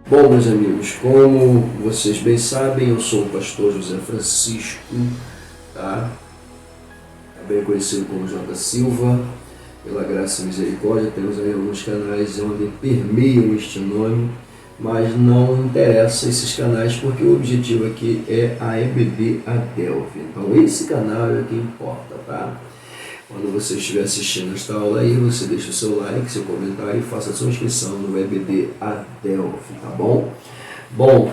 Bom, meus amigos, como vocês bem sabem, eu sou o pastor José Francisco, tá? Bem conhecido como J. Silva. Pela graça e misericórdia, temos aí alguns canais onde permeiam este nome, mas não interessa esses canais porque o objetivo aqui é a EBD Adelphi. Então esse canal é o que importa, tá? Quando você estiver assistindo esta aula aí, você deixa o seu like, seu comentário e faça a sua inscrição no EBD Adelphi, tá bom? Bom,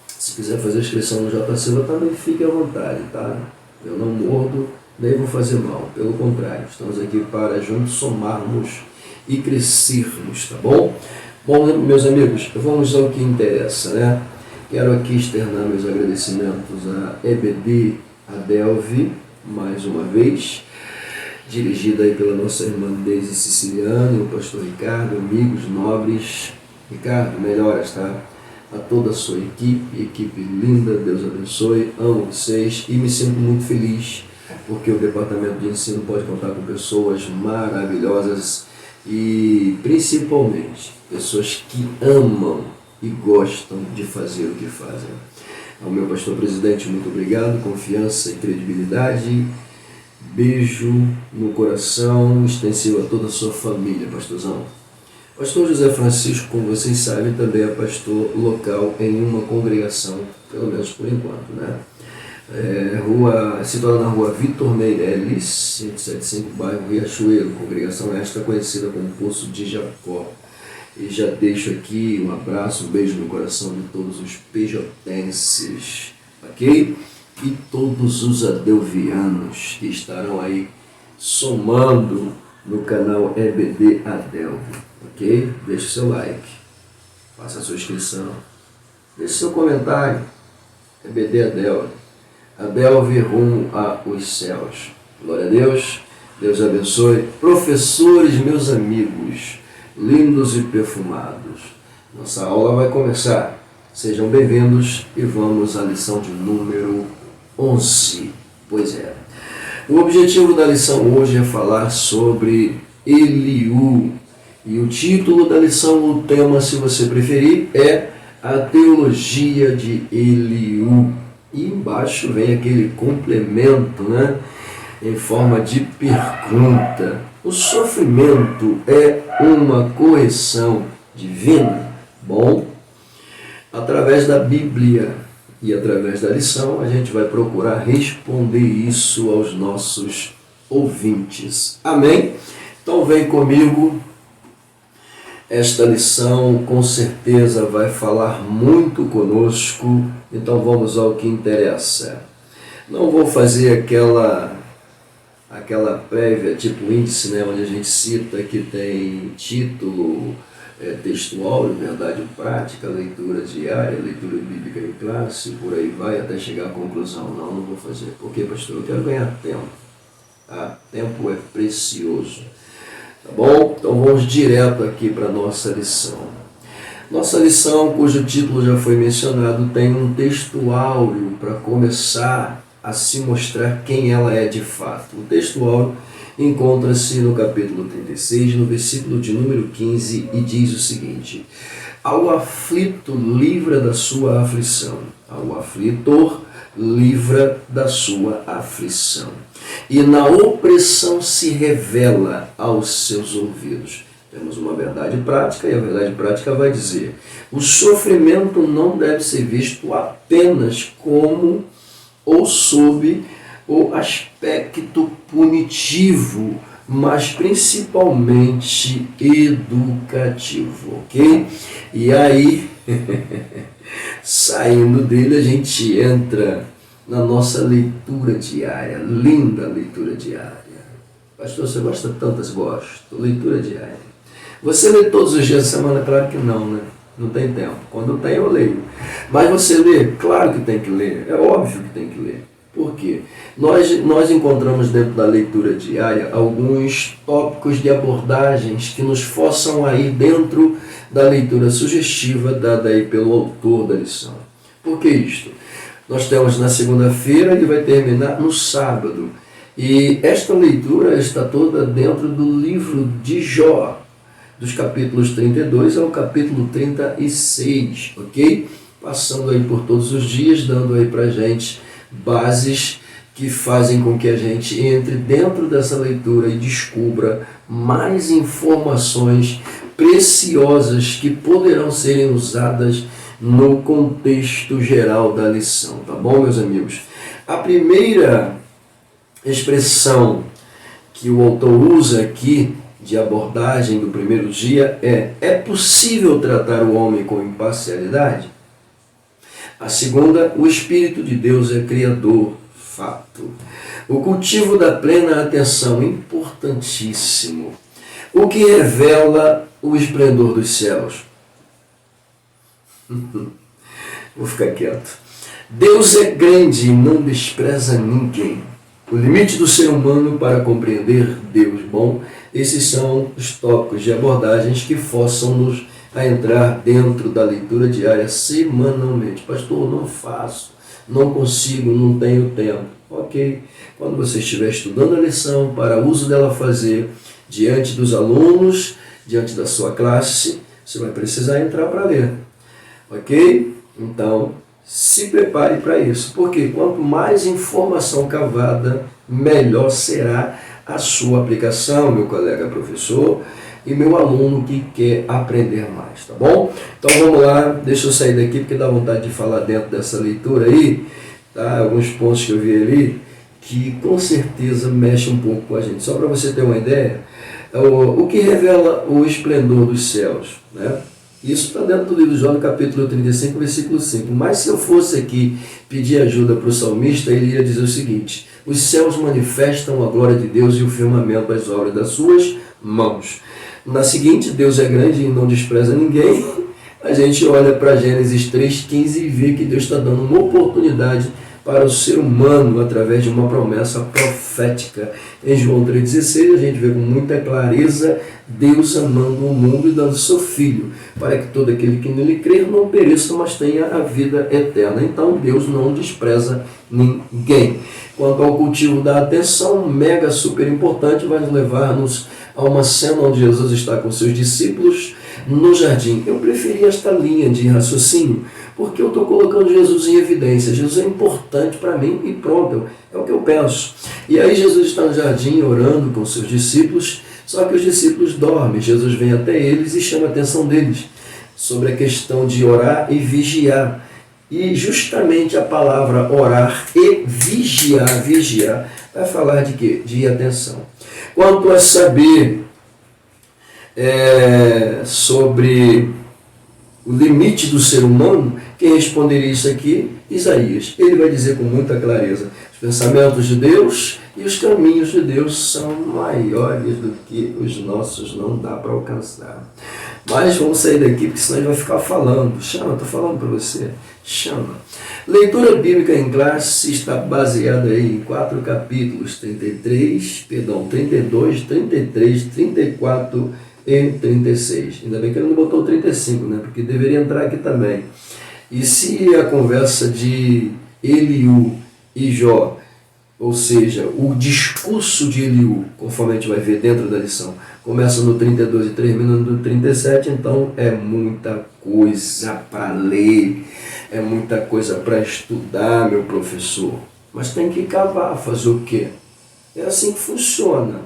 se quiser fazer a inscrição no J. Silva também fique à vontade, tá? Eu não mordo, nem vou fazer mal, pelo contrário, estamos aqui para juntos somarmos e crescermos, tá bom? Bom, meus amigos, vamos ao que interessa, né? Quero aqui externar meus agradecimentos a EBD Adelphi, mais uma vez, dirigida aí pela nossa irmã Deise Siciliano e o pastor Ricardo, amigos nobres. Ricardo, melhoras, tá? A toda a sua equipe linda, Deus abençoe, amo vocês e me sinto muito feliz porque o departamento de ensino pode contar com pessoas maravilhosas e principalmente pessoas que amam e gostam de fazer o que fazem. Ao meu pastor presidente, muito obrigado, confiança e credibilidade. Beijo no coração, extensivo a toda a sua família, pastorzão. Pastor José Francisco, como vocês sabem, também é pastor local em uma congregação, pelo menos por enquanto, né? Situada na rua Vitor Meirelles, 175, bairro Riachuelo, congregação esta conhecida como Poço de Jacó. E já deixo aqui um abraço, um beijo no coração de todos os pejotenses, ok? E todos os adelvianos que estarão aí somando no canal EBD Adelphi, ok? Deixe seu like, faça a sua inscrição, deixe seu comentário. EBD Adelphi, Adelphi rumo aos céus. Glória a Deus, Deus abençoe. Professores, meus amigos, lindos e perfumados, nossa aula vai começar. Sejam bem-vindos e vamos à lição de número 11. Pois é, o objetivo da lição hoje é falar sobre Eliú. E o título da lição, o tema, se você preferir, é a teologia de Eliú. E embaixo vem aquele complemento, né, em forma de pergunta. O sofrimento é uma correção divina? Bom, através da Bíblia e através da lição, a gente vai procurar responder isso aos nossos ouvintes. Amém? Então vem comigo. Esta lição com certeza vai falar muito conosco, então vamos ao que interessa. Não vou fazer aquela prévia, tipo índice, né, onde a gente cita que tem título textual, verdade prática, leitura diária, leitura bíblica em classe, por aí vai, até chegar à conclusão. Não vou fazer. Por quê, pastor? Eu quero ganhar tempo. Tá? Tempo é precioso. Tá bom? Então vamos direto aqui para a nossa lição. Nossa lição, cujo título já foi mencionado, tem um textuário para começar a se mostrar quem ela é de fato. O textuário encontra-se no capítulo 36, no versículo de número 15, e diz o seguinte: ao aflito livra da sua aflição, ao aflitor livra da sua aflição, e na opressão se revela aos seus ouvidos. Temos uma verdade prática, e a verdade prática vai dizer: o sofrimento não deve ser visto apenas como ou sob o aspecto punitivo, mas principalmente educativo, ok? E aí, saindo dele, a gente entra na nossa leitura diária, linda leitura diária. Pastor, você gosta tantas? Gosto. Leitura diária. Você lê todos os dias da semana? Claro que não, né? Não tem tempo. Quando tem, eu leio. Mas você lê? Claro que tem que ler. É óbvio que tem que ler. Por quê? Nós encontramos dentro da leitura diária alguns tópicos de abordagens que nos forçam a ir dentro da leitura sugestiva dada aí pelo autor da lição. Por que isto? Nós temos na segunda-feira e vai terminar no sábado. E esta leitura está toda dentro do livro de Jó. dos capítulos 32 ao capítulo 36, ok? Passando aí por todos os dias, dando aí pra gente bases que fazem com que a gente entre dentro dessa leitura e descubra mais informações preciosas que poderão serem usadas no contexto geral da lição, tá bom, meus amigos? A primeira expressão que o autor usa aqui de abordagem do primeiro dia é possível tratar o homem com imparcialidade? A segunda, o Espírito de Deus é criador, fato. O cultivo da plena atenção, importantíssimo. O que revela o esplendor dos céus? Vou ficar quieto. Deus é grande e não despreza ninguém. O limite do ser humano para compreender Deus. Bom, esses são os tópicos de abordagens que forçam-nos a entrar dentro da leitura diária semanalmente. Pastor, não faço, não consigo, não tenho tempo. Ok, quando você estiver estudando a lição, para uso dela fazer diante dos alunos, diante da sua classe, você vai precisar entrar para ler. Ok? Então, se prepare para isso, porque quanto mais informação cavada, melhor será a sua aplicação, meu colega professor e meu aluno que quer aprender mais, tá bom? Então vamos lá, deixa eu sair daqui porque dá vontade de falar dentro dessa leitura aí, tá? Alguns pontos que eu vi ali que com certeza mexem um pouco com a gente. Só para você ter uma ideia, o que revela o esplendor dos céus, né? Isso está dentro do livro de Jó, no capítulo 35, versículo 5. Mas se eu fosse aqui pedir ajuda para o salmista, ele iria dizer o seguinte: os céus manifestam a glória de Deus e o firmamento as obras das suas mãos. Na seguinte, Deus é grande e não despreza ninguém. A gente olha para Gênesis 3,15 e vê que Deus está dando uma oportunidade para o ser humano através de uma promessa profética. Em João 3,16 a gente vê com muita clareza Deus amando o mundo e dando seu Filho, para que todo aquele que nele crer não pereça, mas tenha a vida eterna. Então Deus não despreza ninguém. Quanto ao cultivo da atenção, mega super importante, vai levar-nos a uma cena onde Jesus está com seus discípulos no jardim. Eu preferi esta linha de raciocínio, porque eu estou colocando Jesus em evidência. Jesus é importante para mim e pronto, é o que eu penso. E aí Jesus está no jardim orando com seus discípulos, só que os discípulos dormem. Jesus vem até eles e chama a atenção deles sobre a questão de orar e vigiar. E justamente a palavra orar e vigiar, vai falar de quê? De atenção. Quanto a saber sobre o limite do ser humano, quem responderia isso aqui? Isaías. Ele vai dizer com muita clareza: os pensamentos de Deus e os caminhos de Deus são maiores do que os nossos, não dá para alcançar. Mas vamos sair daqui, porque senão a gente vai ficar falando. Chama, estou falando para você. Chama. Leitura bíblica em classe está baseada aí em 4 capítulos, 32, 33, 34 e 36. Ainda bem que ele não botou o 35, né? Porque deveria entrar aqui também. E se a conversa de Eliú e Jó, ou seja, o discurso de Eliú, conforme a gente vai ver dentro da lição, começa no 32 e termina no 37, então é muita coisa para ler, é muita coisa para estudar, meu professor. Mas tem que cavar, fazer o quê? É assim que funciona.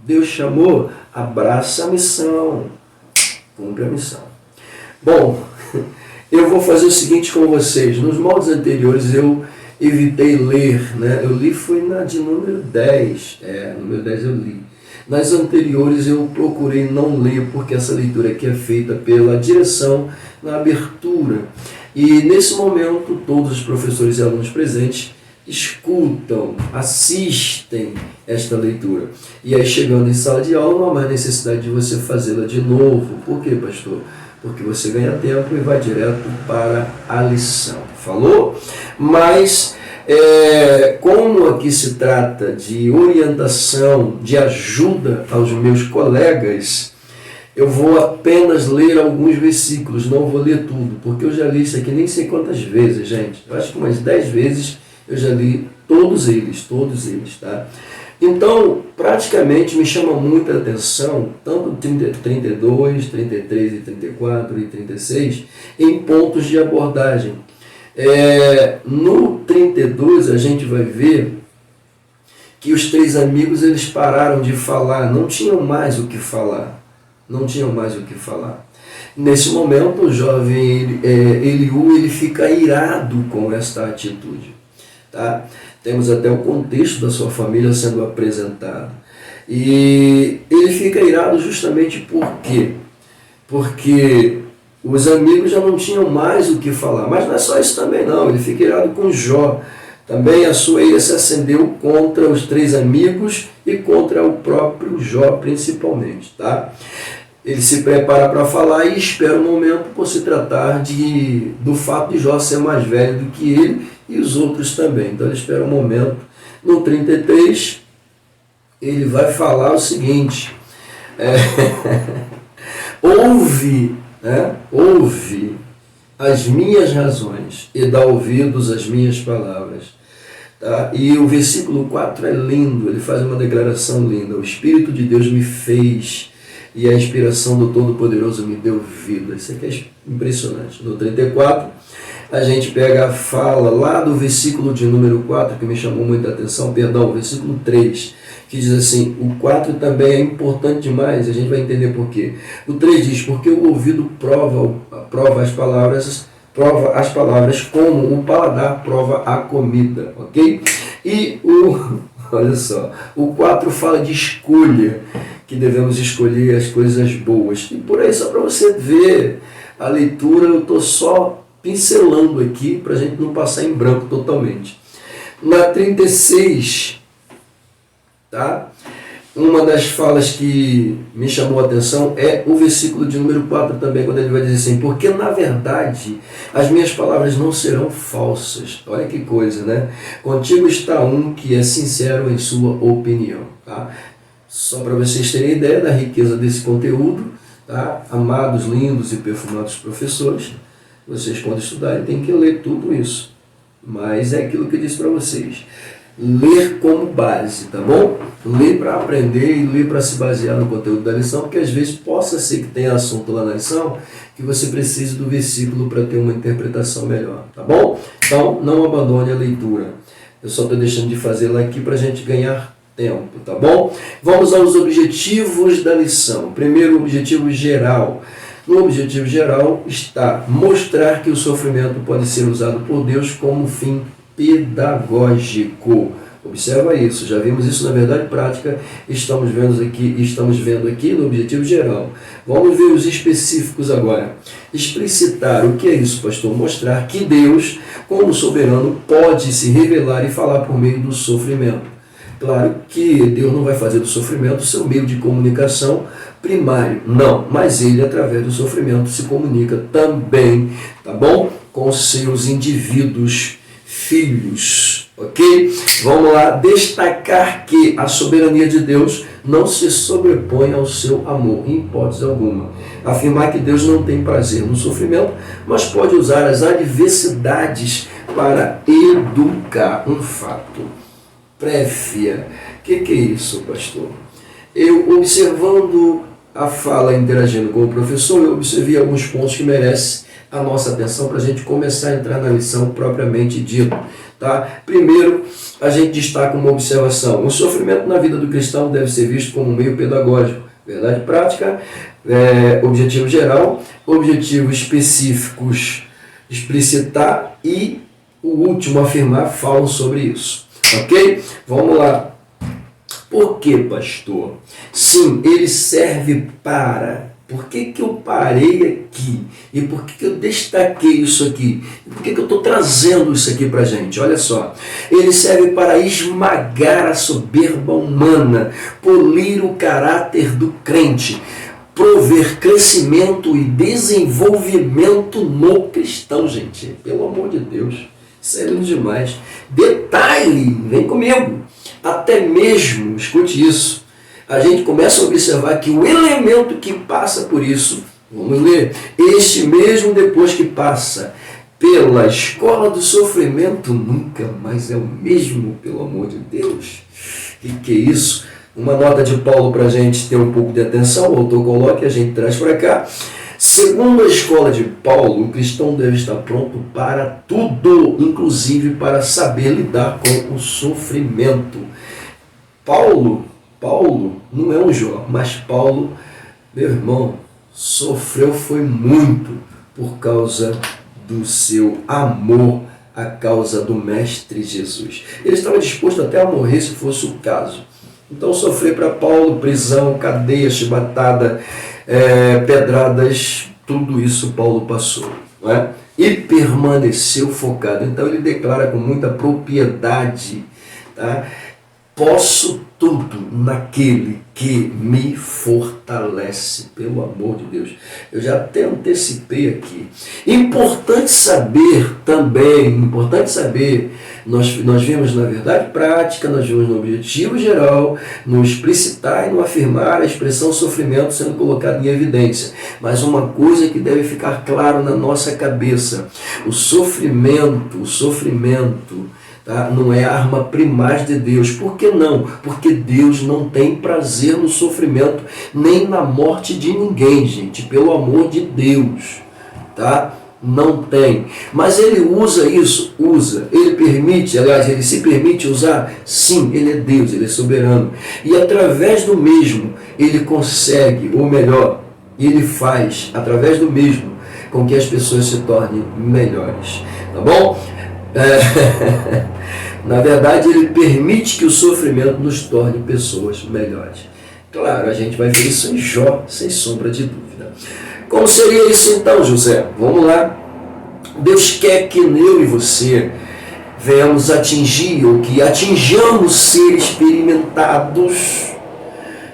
Deus chamou, abraça a missão, cumpre a missão. Bom, eu vou fazer o seguinte com vocês. Nos moldes anteriores eu evitei ler, né? Eu li foi na de número 10. Número 10 eu li. Nas anteriores eu procurei não ler, porque essa leitura aqui é feita pela direção na abertura. E nesse momento todos os professores e alunos presentes escutam, assistem esta leitura. E aí chegando em sala de aula não há mais necessidade de você fazê-la de novo. Por quê, pastor? Porque você ganha tempo e vai direto para a lição. Falou? Mas, como aqui se trata de orientação, de ajuda aos meus colegas, eu vou apenas ler alguns versículos, não vou ler tudo, porque eu já li isso aqui nem sei quantas vezes, gente. Eu acho que umas 10 vezes eu já li todos eles, tá? Então, praticamente me chama muita atenção, tanto 32, 33 e 34 e 36, em pontos de abordagem. No 32 a gente vai ver que os três amigos eles pararam de falar, não tinham mais o que falar. Nesse momento, o jovem Eliú ele fica irado com esta atitude. Tá? Temos até o contexto da sua família sendo apresentado. E ele fica irado justamente por quê? Porque os amigos já não tinham mais o que falar. Mas não é só isso também não, ele fica irado com Jó. Também a sua ira se acendeu contra os três amigos e contra o próprio Jó principalmente. Tá? Ele se prepara para falar e espera um momento por se tratar do fato de Jó ser mais velho do que ele e os outros também. Então ele espera um momento. No 33, ele vai falar o seguinte, ouve as minhas razões e dá ouvidos às minhas palavras. Tá? E o versículo 4 é lindo, ele faz uma declaração linda. O Espírito de Deus me fez e a inspiração do Todo-Poderoso me deu vida. Isso aqui é impressionante. No 34, a gente pega a fala lá do versículo de número 4, que me chamou muita atenção, perdão, versículo 3, que diz assim, o 4 também é importante demais, a gente vai entender por quê. O 3 diz, porque o ouvido prova as palavras como o paladar prova a comida, ok? E olha só, o 4 fala de escolha, que devemos escolher as coisas boas. E por aí, só para você ver a leitura, eu estou só pincelando aqui, para a gente não passar em branco totalmente. Na 36, tá? Uma das falas que me chamou a atenção é o versículo de número 4 também, quando ele vai dizer assim, porque na verdade as minhas palavras não serão falsas. Olha que coisa, né? Contigo está um que é sincero em sua opinião. Tá? Só para vocês terem ideia da riqueza desse conteúdo, tá? Amados, lindos e perfumados professores, vocês quando estudarem têm que ler tudo isso. Mas é aquilo que eu disse para vocês. Ler como base, tá bom? Ler para aprender e ler para se basear no conteúdo da lição, porque às vezes possa ser que tenha assunto lá na lição que você precise do versículo para ter uma interpretação melhor, tá bom? Então, não abandone a leitura. Eu só estou deixando de fazê-la aqui para a gente ganhar tempo, tá bom? Vamos aos objetivos da lição. Primeiro, objetivo geral. No objetivo geral está mostrar que o sofrimento pode ser usado por Deus como fim pedagógico. Observa isso, já vimos isso na verdade prática, estamos vendo aqui no objetivo geral. Vamos ver os específicos agora. Explicitar, o que é isso, pastor? Mostrar que Deus, como soberano, pode se revelar e falar por meio do sofrimento. Claro que Deus não vai fazer do sofrimento o seu meio de comunicação primário, não, mas ele, através do sofrimento, se comunica também, tá bom? Com seus indivíduos, filhos, ok? Vamos lá, destacar que a soberania de Deus não se sobrepõe ao seu amor, em hipótese alguma. Afirmar que Deus não tem prazer no sofrimento, mas pode usar as adversidades para educar. Um fato. Prévia. O que é isso, pastor? Eu, observando a fala, interagindo com o professor, eu observei alguns pontos que merecem a nossa atenção para a gente começar a entrar na lição propriamente dita. Tá? Primeiro, a gente destaca uma observação. O sofrimento na vida do cristão deve ser visto como um meio pedagógico. Verdade prática, objetivo geral, objetivos específicos, explicitar e o último, afirmar, falam sobre isso. Ok? Vamos lá. Por que, pastor? Sim, ele serve para. Por que eu parei aqui? E por que eu destaquei isso aqui? E por que eu estou trazendo isso aqui para a gente? Olha só. Ele serve para esmagar a soberba humana, polir o caráter do crente, prover crescimento e desenvolvimento no cristão, gente. Pelo amor de Deus. Isso é lindo demais. Detalhe, vem comigo. Até mesmo, escute isso, a gente começa a observar que o elemento que passa por isso, vamos ler, este mesmo depois que passa, pela escola do sofrimento nunca mais é o mesmo, pelo amor de Deus. Que é isso? Uma nota de Paulo para a gente ter um pouco de atenção, o autor coloca e a gente traz para cá. Segundo a escola de Paulo, o cristão deve estar pronto para tudo, inclusive para saber lidar com o sofrimento. Paulo não é um Jó, mas Paulo, meu irmão, sofreu foi muito por causa do seu amor à causa do Mestre Jesus. Ele estava disposto até a morrer se fosse o caso. Então sofrer para Paulo, prisão, cadeia, chibatada, pedradas, tudo isso Paulo passou, não é? E permaneceu focado. Então ele declara com muita propriedade, tá? Posso tudo naquele que me fortalece, pelo amor de Deus. Eu já até antecipei aqui. Importante saber também, nós vemos na verdade prática, nós vemos no objetivo geral, no explicitar e no afirmar a expressão sofrimento sendo colocada em evidência. Mas uma coisa que deve ficar claro na nossa cabeça, o sofrimento, tá? Não é a arma primaz de Deus. Por que não? Porque Deus não tem prazer no sofrimento, nem na morte de ninguém, gente. Pelo amor de Deus. Tá? Não tem. Mas ele usa isso? Usa. Ele permite, aliás, ele se permite usar? Sim, ele é Deus, ele é soberano. E através do mesmo, ele consegue, ou melhor, ele faz, através do mesmo, com que as pessoas se tornem melhores. Tá bom? Na verdade, ele permite que o sofrimento nos torne pessoas melhores. Claro, a gente vai ver isso em Jó, sem sombra de dúvida. Como seria isso então, José? Vamos lá. Deus quer que eu e você venhamos atingir, ou que atinjamos ser experimentados,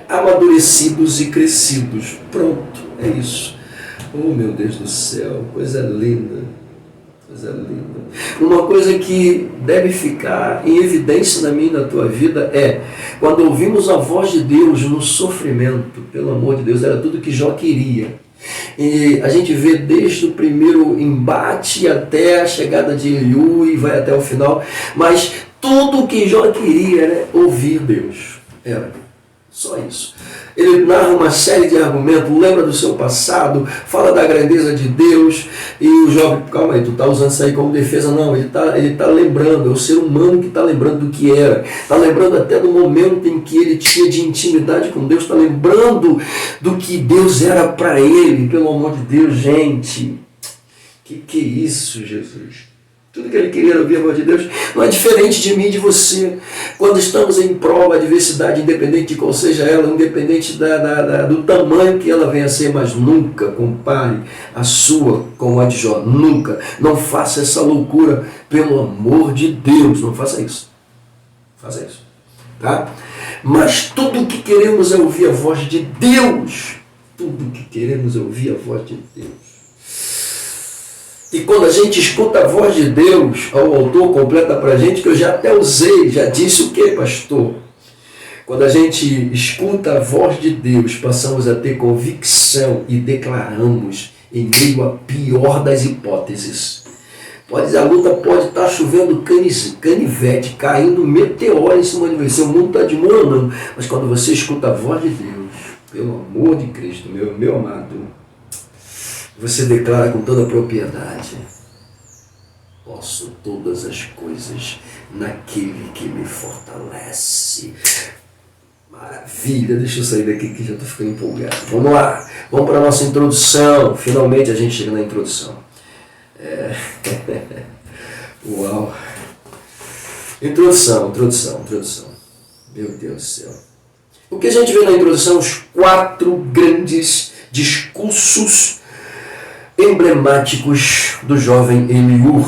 amadurecidos e crescidos. Pronto, é isso. Oh, meu Deus do céu, coisa linda. Coisa linda. Uma coisa que deve ficar em evidência na minha e na tua vida é, quando ouvimos a voz de Deus no sofrimento, pelo amor de Deus, era tudo que Jó queria. E a gente vê desde o primeiro embate até a chegada de Eliú e vai até o final, mas tudo que Jó queria era ouvir Deus. Era só isso. Ele narra uma série de argumentos, lembra do seu passado, fala da grandeza de Deus, e o jovem, calma aí, tu está usando isso aí como defesa? Não, ele tá lembrando, é o ser humano que está lembrando do que era, está lembrando até do momento em que ele tinha de intimidade com Deus, está lembrando do que Deus era para ele, pelo amor de Deus, gente. Que é isso, Jesus? Tudo que ele queria ouvir a voz de Deus. Não é diferente de mim e de você. Quando estamos em prova, adversidade, independente de qual seja ela, independente do tamanho que ela venha a ser, mas nunca compare a sua com a de Jó. Nunca. Não faça essa loucura, pelo amor de Deus. Não faça isso. Faça isso. Tá? Mas tudo o que queremos é ouvir a voz de Deus. Tudo o que queremos é ouvir a voz de Deus. E quando a gente escuta a voz de Deus, o autor completa para a gente, que eu já até usei, já disse o que, pastor? Quando a gente escuta a voz de Deus, passamos a ter convicção e declaramos em meio à pior das hipóteses. A luta pode estar chovendo canivete, caindo meteoro em cima de você, o mundo está de mano, mas quando você escuta a voz de Deus, pelo amor de Cristo, meu amado, você declara com toda a propriedade: posso todas as coisas naquele que me fortalece. Maravilha, deixa eu sair daqui que já estou ficando empolgado. Vamos lá, vamos para a nossa introdução. Finalmente a gente chega na introdução. Uau! Introdução. Meu Deus do céu. O que a gente vê na introdução? Os 4 grandes discursos emblemáticos do jovem Eliú.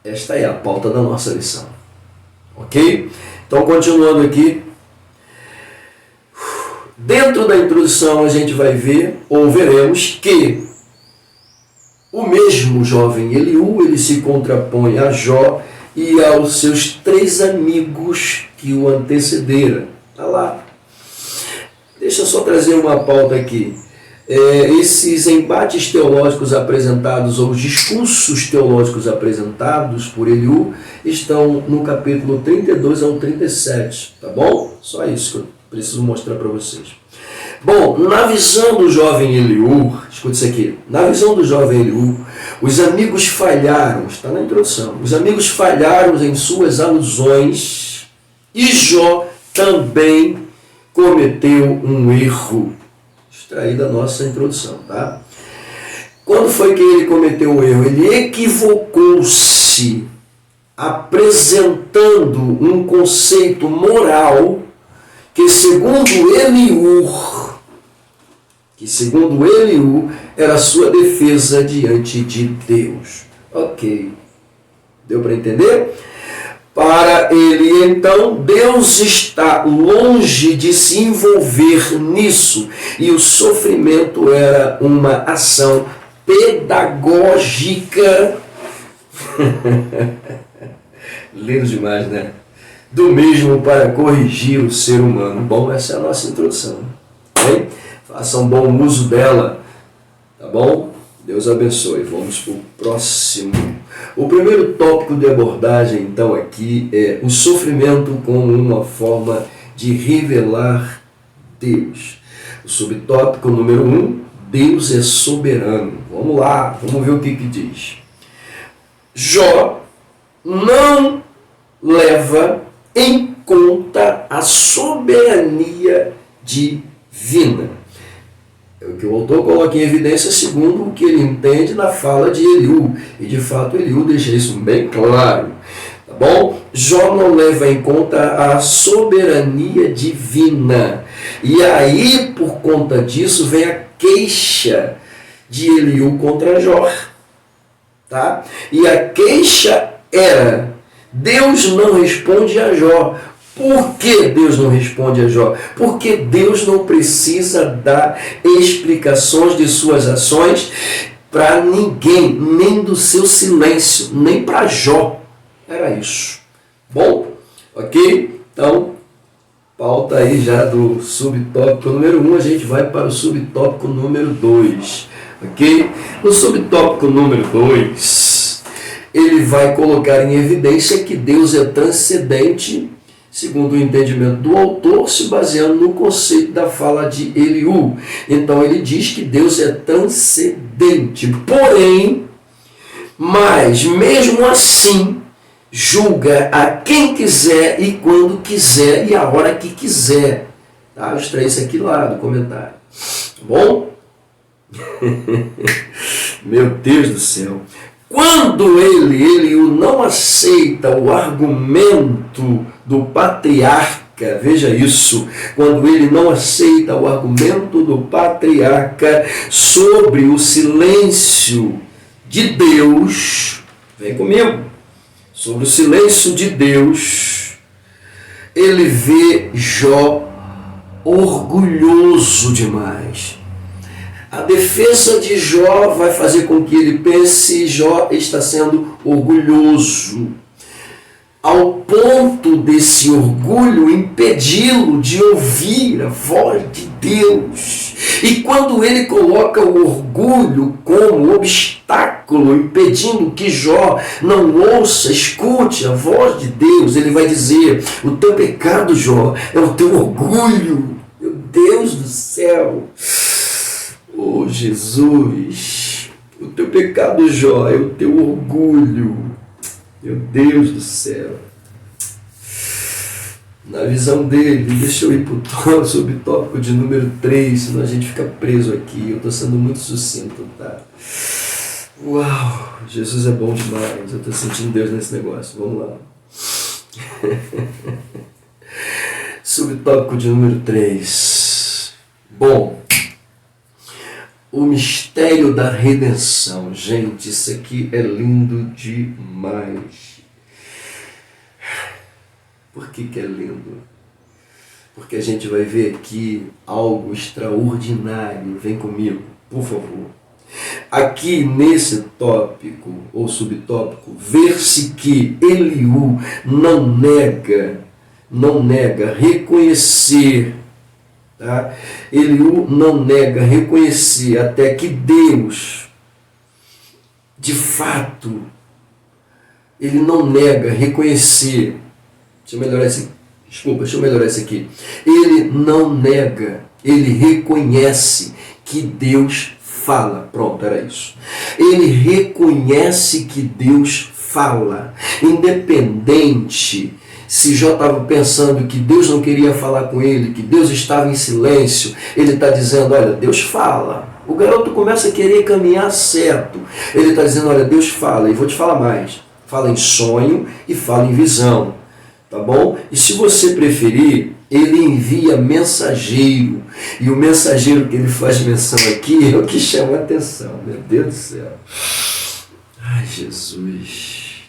Esta é a pauta da nossa lição. Ok? Então, continuando aqui. Dentro da introdução a gente vai ver, ou veremos, que o mesmo jovem Eliú, ele se contrapõe a Jó e aos seus 3 amigos que o antecederam. Está lá. Deixa eu só trazer uma pauta aqui. esses embates teológicos apresentados, ou os discursos teológicos apresentados por Eliú, estão no capítulo 32 ao 37, tá bom? Só isso que eu preciso mostrar para vocês. Bom, na visão do jovem Eliú, escuta isso aqui, na visão do jovem Eliú, os amigos falharam, está na introdução, os amigos falharam em suas alusões e Jó também cometeu um erro. Extraí da nossa introdução, tá? Quando foi que ele cometeu o erro? Ele equivocou-se apresentando um conceito moral que segundo Eliú era a sua defesa diante de Deus. Ok. Deu para entender? Para ele, então, Deus está longe de se envolver nisso. E o sofrimento era uma ação pedagógica. Lindo demais, né? Do mesmo para corrigir o ser humano. Bom, essa é a nossa introdução. Bem? Façam bom uso dela. Tá bom? Deus abençoe. Vamos para o próximo. O primeiro tópico de abordagem, então, aqui é o sofrimento como uma forma de revelar Deus. O subtópico número 1, Deus é soberano. Vamos lá, vamos ver o que diz. Jó não leva em conta a soberania divina. É o que o autor coloca em evidência segundo o que ele entende na fala de Eliú. E de fato Eliú deixa isso bem claro. Tá bom? Jó não leva em conta a soberania divina. E aí, por conta disso, vem a queixa de Eliú contra Jó. Tá? E a queixa era: Deus não responde a Jó. Por que Deus não responde a Jó? Porque Deus não precisa dar explicações de suas ações para ninguém, nem do seu silêncio, nem para Jó. Era isso. Bom, ok? Então, pauta aí já do subtópico número 1, a gente vai para o subtópico número 2. Ok? No subtópico número 2, ele vai colocar em evidência que Deus é transcendente, segundo o entendimento do autor, se baseando no conceito da fala de Eliú. Então ele diz que Deus é transcendente, porém, mas mesmo assim, julga a quem quiser e quando quiser e a hora que quiser. Tá? Eu extraí isso aqui lá do comentário. Tá bom? Meu Deus do céu. Quando Eliú não aceita o argumento do patriarca, veja isso, quando ele não aceita o argumento do patriarca sobre o silêncio de Deus, vem comigo, sobre o silêncio de Deus, ele vê Jó orgulhoso demais. A defesa de Jó vai fazer com que ele pense: Jó está sendo orgulhoso, ao ponto desse orgulho impedi-lo de ouvir a voz de Deus. E quando ele coloca o orgulho como obstáculo, impedindo que Jó não ouça, escute a voz de Deus, ele vai dizer: o teu pecado, Jó, é o teu orgulho. Meu Deus do céu! Oh, Jesus, o teu pecado, Jó, é o teu orgulho. Meu Deus do céu. Na visão dele, deixa eu ir para o subtópico de número 3, senão a gente fica preso aqui. Eu estou sendo muito sucinto, tá? Uau, Jesus é bom demais. Eu estou sentindo Deus nesse negócio. Vamos lá. Subtópico de número 3. Bom, o mistério da redenção. Gente, isso aqui é lindo demais. Por que é lindo? Porque a gente vai ver aqui algo extraordinário. Vem comigo, por favor. Aqui nesse tópico, ou subtópico, ver-se que Eliú não nega reconhecer, Tá? Eliú não nega reconhecer até que Deus, de fato, ele não nega reconhecer. Deixa eu melhorar esse. Desculpa, deixa eu melhorar esse aqui. Ele não nega, ele reconhece que Deus fala. Pronto, era isso. Ele reconhece que Deus fala. Independente se Jó estava pensando que Deus não queria falar com ele, que Deus estava em silêncio, ele está dizendo, olha, Deus fala. O garoto começa a querer caminhar certo. Ele está dizendo, olha, Deus fala, e vou te falar mais. Fala em sonho e fala em visão. Tá bom? E se você preferir, ele envia mensageiro. E o mensageiro que ele faz menção aqui é o que chama a atenção. Meu Deus do céu. Ai, Jesus.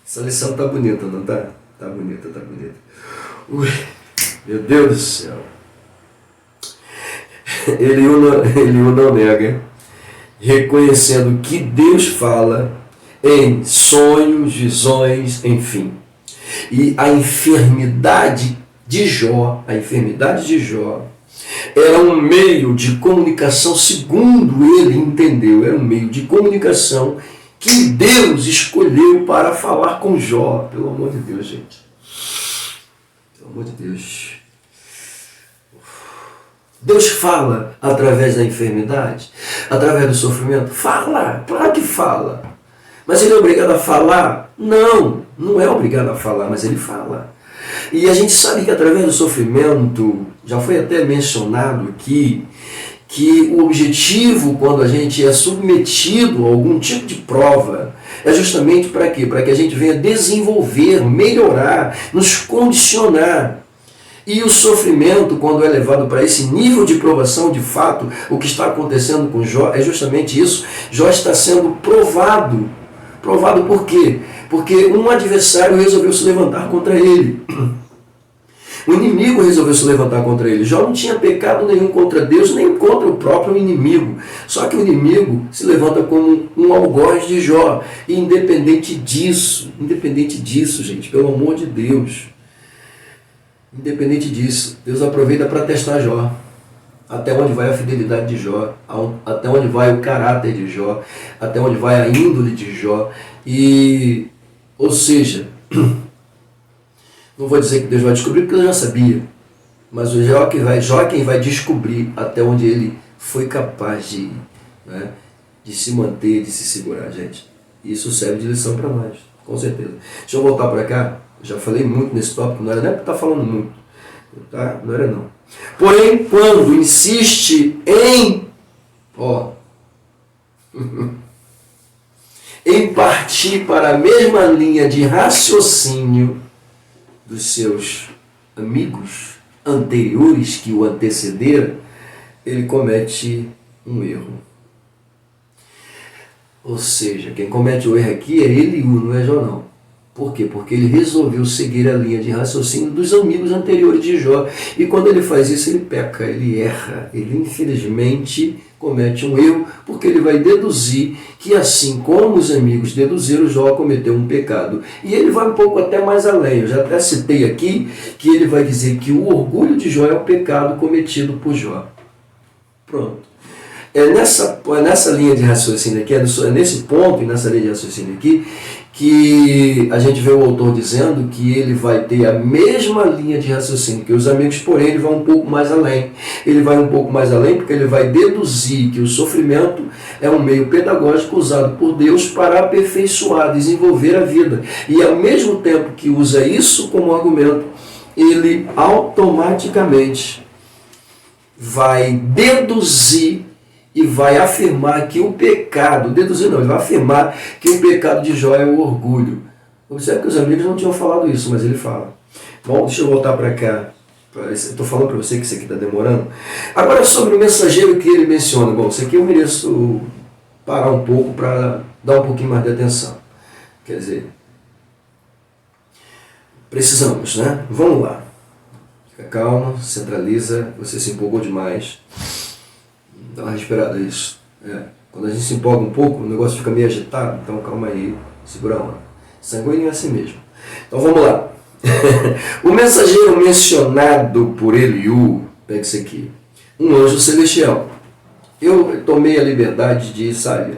Essa lição tá bonita, não tá? Tá bonita, tá bonita. Ui, meu Deus do céu. Eliú não nega, reconhecendo que Deus fala em sonhos, visões, enfim. E a enfermidade de Jó era um meio de comunicação, segundo ele entendeu, era um meio de comunicação que Deus escolheu para falar com Jó. Pelo amor de Deus, gente. Pelo amor de Deus. Deus fala através da enfermidade, através do sofrimento? Fala, claro que fala. Mas ele é obrigado a falar? Não, não é obrigado a falar, mas ele fala. E a gente sabe que através do sofrimento, já foi até mencionado aqui, que o objetivo, quando a gente é submetido a algum tipo de prova, é justamente para quê? Para que a gente venha desenvolver, melhorar, nos condicionar. E o sofrimento, quando é levado para esse nível de provação, de fato, o que está acontecendo com Jó é justamente isso. Jó está sendo provado. Provado por quê? Porque um adversário resolveu se levantar contra ele. O inimigo resolveu se levantar contra ele. Jó não tinha pecado nenhum contra Deus, nem contra o próprio inimigo. Só que o inimigo se levanta como um algoz de Jó. E independente disso, gente, pelo amor de Deus, independente disso, Deus aproveita para testar Jó. Até onde vai a fidelidade de Jó, até onde vai o caráter de Jó, até onde vai a índole de Jó. E, ou seja, não vou dizer que Deus vai descobrir, porque eu já sabia. Mas o Jó é quem vai descobrir até onde ele foi capaz de ir, né? De se manter, de se segurar, gente. Isso serve de lição para nós, com certeza. Deixa eu voltar para cá. Eu já falei muito nesse tópico, não era nem porque estar falando muito. Tá? Não era não. Porém, quando insiste em partir para a mesma linha de raciocínio dos seus amigos anteriores que o antecederam, ele comete um erro. Ou seja, quem comete o erro aqui é Eliú, não é Jó não. Por quê? Porque ele resolveu seguir a linha de raciocínio dos amigos anteriores de Jó. E quando ele faz isso, ele peca, ele erra, ele infelizmente comete um erro, porque ele vai deduzir que assim como os amigos deduziram, Jó cometeu um pecado. E ele vai um pouco até mais além. Eu já até citei aqui que ele vai dizer que o orgulho de Jó é o pecado cometido por Jó. Pronto. É nessa linha de raciocínio aqui, é nesse ponto e nessa linha de raciocínio aqui, que a gente vê o autor dizendo que ele vai ter a mesma linha de raciocínio que os amigos, porém ele vai um pouco mais além. Ele vai um pouco mais além porque ele vai deduzir que o sofrimento é um meio pedagógico usado por Deus para aperfeiçoar, desenvolver a vida. E ao mesmo tempo que usa isso como argumento, ele automaticamente vai deduzir e vai afirmar que o pecado, deduzir não, ele vai afirmar que o pecado de Jó é o orgulho. Observe que os amigos não tinham falado isso, mas ele fala. Bom, deixa eu voltar para cá. Estou falando para você que isso aqui está demorando. Agora sobre o mensageiro que ele menciona. Bom, isso aqui eu mereço parar um pouco para dar um pouquinho mais de atenção. Quer dizer, precisamos, né? Vamos lá. Fica calmo, centraliza, você se empolgou demais. Dá uma respirada, isso. Quando a gente se empolga um pouco, o negócio fica meio agitado, então calma aí, segura a onda. Sanguíneo é assim mesmo. Então vamos lá. O mensageiro mencionado por Eliú, Pega isso aqui. Um anjo celestial. Eu tomei a liberdade de, sabe,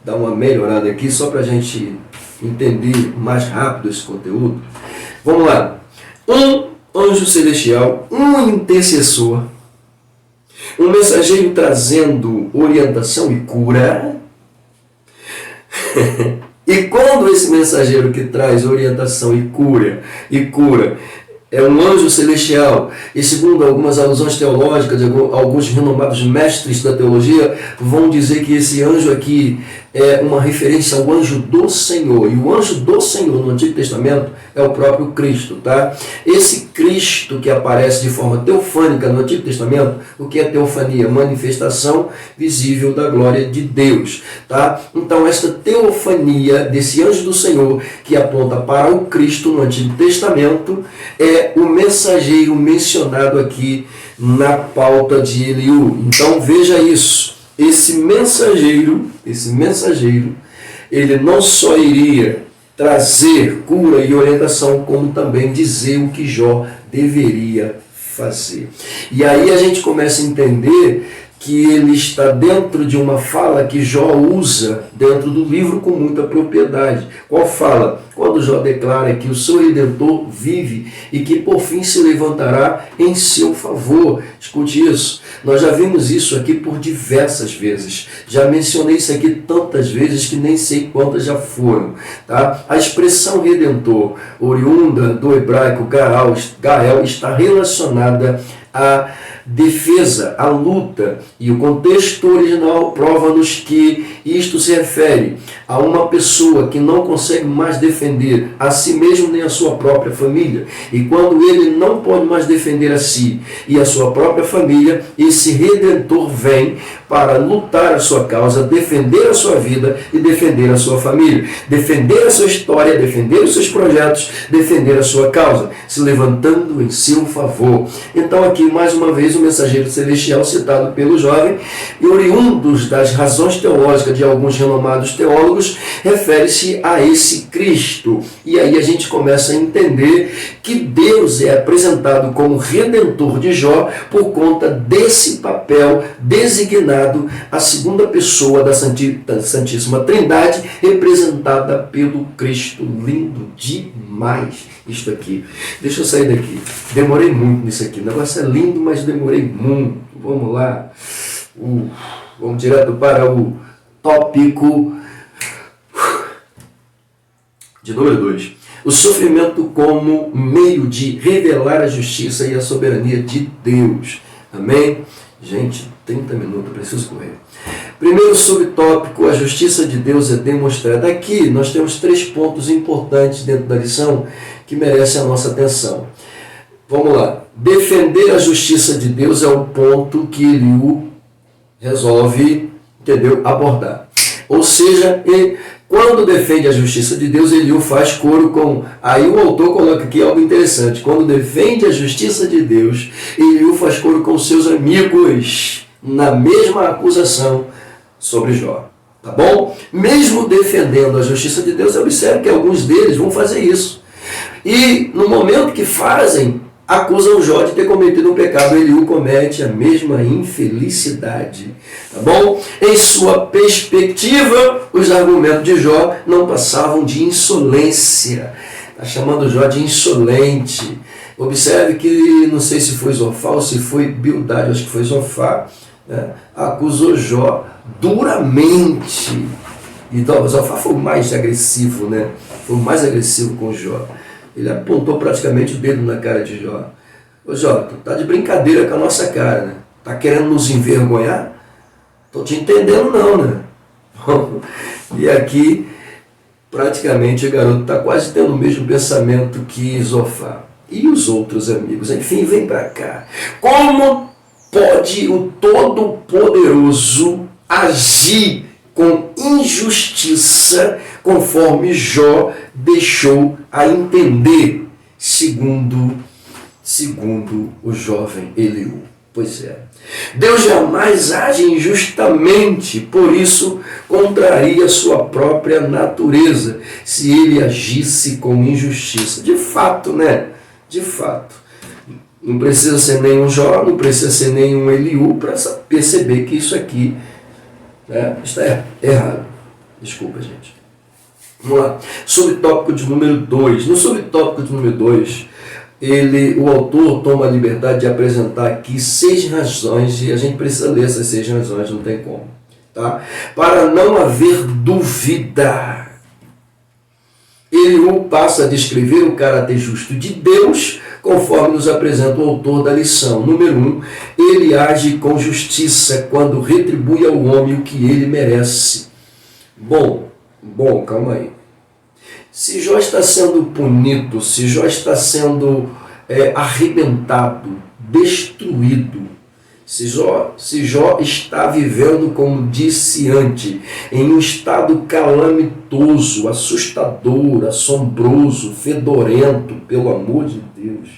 dar uma melhorada aqui só para a gente entender mais rápido esse conteúdo. Vamos lá. Um anjo celestial, um intercessor, um mensageiro trazendo orientação e cura. E quando esse mensageiro que traz orientação e cura é um anjo celestial, e segundo algumas alusões teológicas, alguns renomados mestres da teologia vão dizer que esse anjo aqui é uma referência ao anjo do Senhor, e o anjo do Senhor no Antigo Testamento é o próprio Cristo, tá? Esse Cristo que aparece de forma teofânica no Antigo Testamento, o que é teofania? Manifestação visível da glória de Deus, tá? Então esta teofania desse anjo do Senhor que aponta para o Cristo no Antigo Testamento é o mensageiro mencionado aqui na pauta de Eliú. Então veja isso, esse mensageiro, ele não só iria trazer cura e orientação, como também dizer o que Jó deveria fazer. E aí a gente começa a entender que ele está dentro de uma fala que Jó usa dentro do livro com muita propriedade. Qual fala? Quando Jó declara que o seu Redentor vive e que por fim se levantará em seu favor. Escute isso. Nós já vimos isso aqui por diversas vezes. Já mencionei isso aqui tantas vezes que nem sei quantas já foram. Tá? A expressão Redentor, oriunda do hebraico Gael, está relacionada à defesa, a luta, e o contexto original prova-nos que isto se refere a uma pessoa que não consegue mais defender a si mesmo nem a sua própria família, e quando ele não pode mais defender a si e a sua própria família, esse Redentor vem para lutar a sua causa, defender a sua vida e defender a sua família, defender a sua história, defender os seus projetos, defender a sua causa, se levantando em seu favor. Então aqui mais uma vez o mensageiro celestial citado pelo jovem, e oriundos das razões teológicas de alguns renomados teólogos, refere-se a esse Cristo. E aí a gente começa a entender que Deus é apresentado como Redentor de Jó por conta desse papel designado à segunda pessoa da Santíssima Trindade, representada pelo Cristo. Lindo demais isto aqui. Deixa eu sair daqui. Demorei muito nisso aqui. O negócio é lindo, mas demorei muito. Vamos lá. Vamos direto para o tópico de número 2. O sofrimento como meio de revelar a justiça e a soberania de Deus. Amém? Gente, 30 minutos, eu preciso correr. Primeiro subtópico, a justiça de Deus é demonstrada. Aqui nós temos 3 pontos importantes dentro da lição que merecem a nossa atenção. Vamos lá. Defender a justiça de Deus é o ponto que Eliú resolve, abordar. Ou seja, quando defende a justiça de Deus, Eliú faz coro com... Aí o autor coloca aqui algo interessante. Quando defende a justiça de Deus, Eliú faz coro com seus amigos na mesma acusação sobre Jó. Tá bom? Mesmo defendendo a justiça de Deus, observe que alguns deles vão fazer isso. E no momento que fazem, acusam Jó de ter cometido um pecado. Eliú comete a mesma infelicidade. Tá bom? Em sua perspectiva, os argumentos de Jó não passavam de insolência. Está chamando Jó de insolente. Observe que, não sei se foi Zofar ou se foi Bildade, acho que foi Zofar, né? Acusou Jó duramente. Então, Zofar foi o mais agressivo, né? Foi o mais agressivo com Jó. Ele apontou praticamente o dedo na cara de Jó. Ô Jó, tu tá de brincadeira com a nossa cara, né? Tá querendo nos envergonhar? Tô te entendendo não, né? E aqui, praticamente, o garoto está quase tendo o mesmo pensamento que Zofar. E os outros amigos? Enfim, vem para cá. Como pode o Todo-Poderoso agir com injustiça, conforme Jó deixou a entender, segundo o jovem Eliú? Pois é, Deus jamais age injustamente, por isso contraria sua própria natureza, se ele agisse com injustiça. De fato, né? De fato. Não precisa ser nenhum Jó, não precisa ser nenhum Eliú para perceber que isso aqui, né, está errado. Desculpa, gente. Vamos lá. Subtópico de número 2. No subtópico de número 2, o autor toma a liberdade de apresentar aqui 6 razões, e a gente precisa ler essas 6 razões, não tem como. Tá? Para não haver dúvida. Eliú passa a descrever o caráter justo de Deus, conforme nos apresenta o autor da lição. Número 1, ele age com justiça quando retribui ao homem o que ele merece. Bom, calma aí. Se Jó está sendo punido, se Jó está sendo arrebentado, destruído, se Jó está vivendo, como disse antes, em um estado calamitoso, assustador, assombroso, fedorento, pelo amor de Deus.